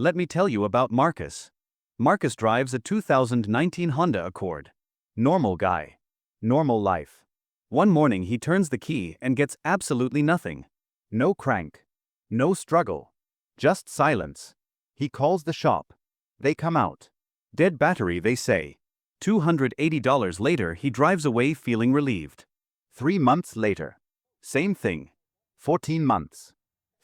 Let me tell you about Marcus. Marcus drives a 2019 Honda Accord. Normal guy. Normal life. One morning he turns the key and gets absolutely nothing. No crank. No struggle. Just silence. He calls the shop. They come out. Dead battery, they say. $280 later he drives away feeling relieved. 3 months later. Same thing. 14 months.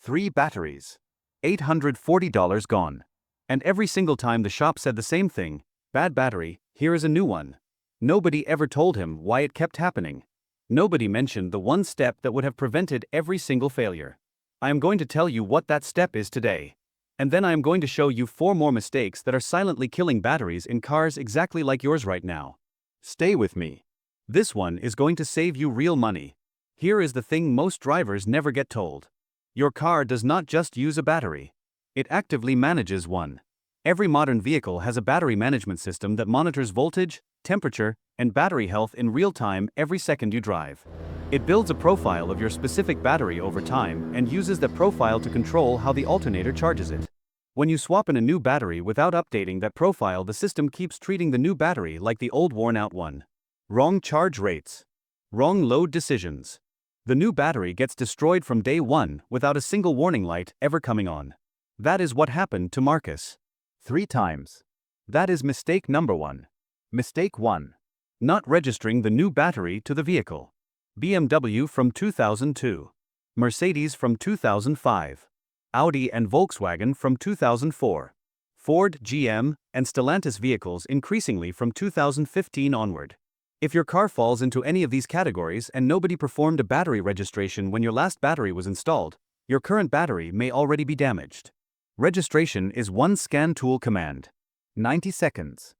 3 batteries. $840 gone. And every single time the shop said the same thing, bad battery, here is a new one. Nobody ever told him why it kept happening. Nobody mentioned the one step that would have prevented every single failure. I am going to tell you what that step is today. And then I am going to show you 4 more mistakes that are silently killing batteries in cars exactly like yours right now. Stay with me. This one is going to save you real money. Here is the thing most drivers never get told. Your car does not just use a battery. It actively manages one. Every modern vehicle has a battery management system that monitors voltage, temperature, and battery health in real time every second you drive. It builds a profile of your specific battery over time and uses that profile to control how the alternator charges it. When you swap in a new battery without updating that profile, the system keeps treating the new battery like the old worn-out one. Wrong charge rates. Wrong load decisions. The new battery gets destroyed from day one without a single warning light ever coming on. That is what happened to Marcus. 3 times. That is mistake number 1. Mistake 1. Not registering the new battery to the vehicle. BMW from 2002. Mercedes from 2005. Audi and Volkswagen from 2004. Ford, GM, and Stellantis vehicles increasingly from 2015 onward. If your car falls into any of these categories and nobody performed a battery registration when your last battery was installed, your current battery may already be damaged. Registration is one scan tool command. 90 seconds.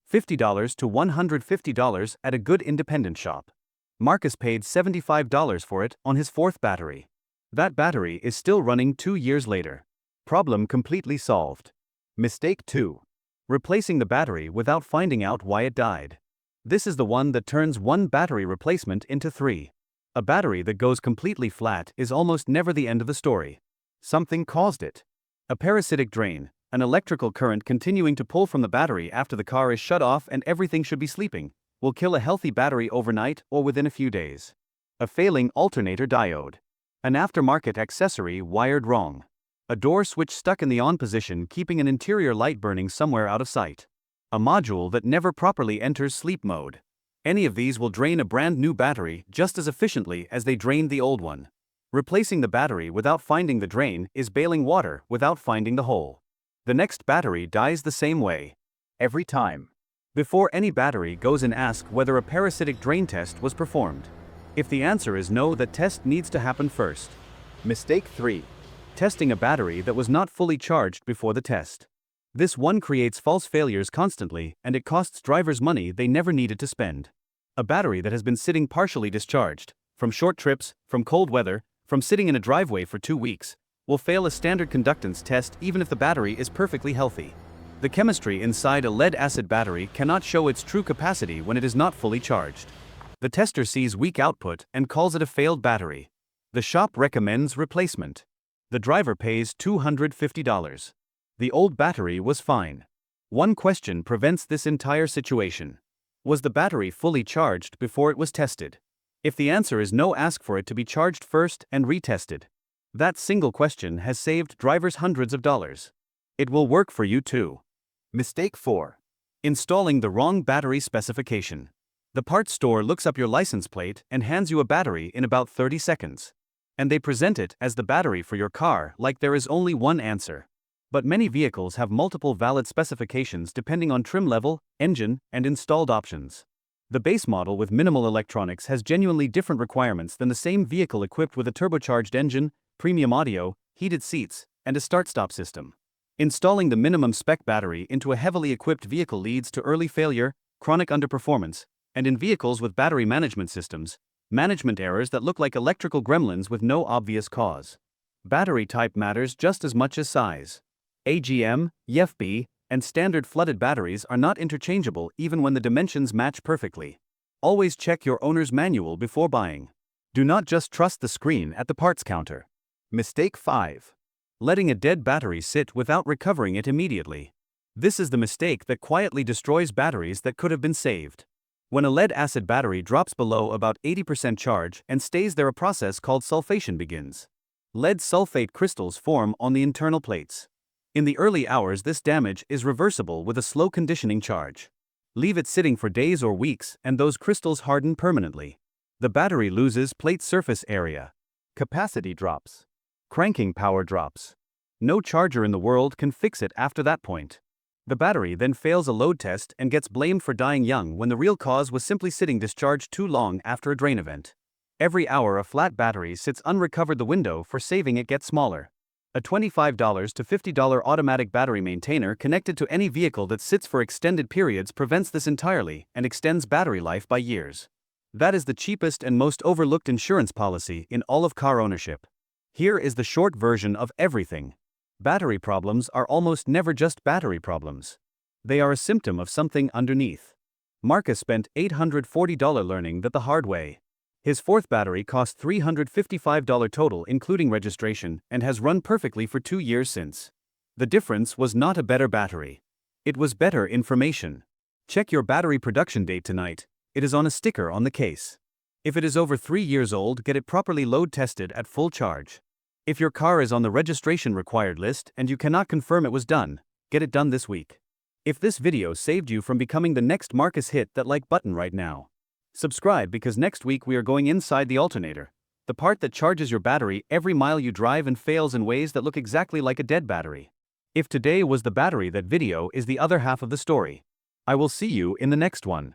$50 to $150 at a good independent shop. Marcus paid $75 for it on his 4th battery. That battery is still running 2 years later. Problem completely solved. Mistake 2. Replacing the battery without finding out why it died. This is the one that turns one battery replacement into 3. A battery that goes completely flat is almost never the end of the story. Something caused it. A parasitic drain, an electrical current continuing to pull from the battery after the car is shut off and everything should be sleeping, will kill a healthy battery overnight or within a few days. A failing alternator diode. An aftermarket accessory wired wrong. A door switch stuck in the on position keeping an interior light burning somewhere out of sight. A module that never properly enters sleep mode. Any of these will drain a brand new battery just as efficiently as they drained the old one. Replacing the battery without finding the drain is bailing water without finding the hole. The next battery dies the same way. Every time. Before any battery goes in, ask whether a parasitic drain test was performed. If the answer is no, that test needs to happen first. Mistake 3. Testing a battery that was not fully charged before the test. This one creates false failures constantly, and it costs drivers money they never needed to spend. A battery that has been sitting partially discharged, from short trips, from cold weather, from sitting in a driveway for 2 weeks, will fail a standard conductance test even if the battery is perfectly healthy. The chemistry inside a lead-acid battery cannot show its true capacity when it is not fully charged. The tester sees weak output and calls it a failed battery. The shop recommends replacement. The driver pays $250. The old battery was fine. One question prevents this entire situation. Was the battery fully charged before it was tested? If the answer is no, ask for it to be charged first and retested. That single question has saved drivers hundreds of dollars. It will work for you too. Mistake 4. Installing the wrong battery specification. The parts store looks up your license plate and hands you a battery in about 30 seconds. And they present it as the battery for your car like there is only one answer. But many vehicles have multiple valid specifications depending on trim level, engine, and installed options. The base model with minimal electronics has genuinely different requirements than the same vehicle equipped with a turbocharged engine, premium audio, heated seats, and a start-stop system. Installing the minimum spec battery into a heavily equipped vehicle leads to early failure, chronic underperformance, and in vehicles with battery management systems, management errors that look like electrical gremlins with no obvious cause. Battery type matters just as much as size. AGM, EFB, and standard flooded batteries are not interchangeable even when the dimensions match perfectly. Always check your owner's manual before buying. Do not just trust the screen at the parts counter. Mistake 5. letting a dead battery sit without recovering it immediately. This is the mistake that quietly destroys batteries that could have been saved. When a lead-acid battery drops below about 80% charge and stays there, a process called sulfation begins. Lead sulfate crystals form on the internal plates. In the early hours, this damage is reversible with a slow conditioning charge. Leave it sitting for days or weeks and those crystals harden permanently. The battery loses plate surface area. Capacity drops. Cranking power drops. No charger in the world can fix it after that point. The battery then fails a load test and gets blamed for dying young when the real cause was simply sitting discharged too long after a drain event. Every hour a flat battery sits unrecovered, the window for saving it gets smaller. A $25 to $50 automatic battery maintainer connected to any vehicle that sits for extended periods prevents this entirely and extends battery life by years. That is the cheapest and most overlooked insurance policy in all of car ownership. Here is the short version of everything. Battery problems are almost never just battery problems. They are a symptom of something underneath. Marcus spent $840 learning that the hard way. His fourth battery cost $355 total including registration and has run perfectly for 2 years since. The difference was not a better battery. It was better information. Check your battery production date tonight. It is on a sticker on the case. If it is over 3 years old, get it properly load tested at full charge. If your car is on the registration required list and you cannot confirm it was done, get it done this week. If this video saved you from becoming the next Marcus, hit that like button right now. Subscribe because next week we are going inside the alternator, the part that charges your battery every mile you drive and fails in ways that look exactly like a dead battery. If today was the battery, that video is the other half of the story. I will see you in the next one.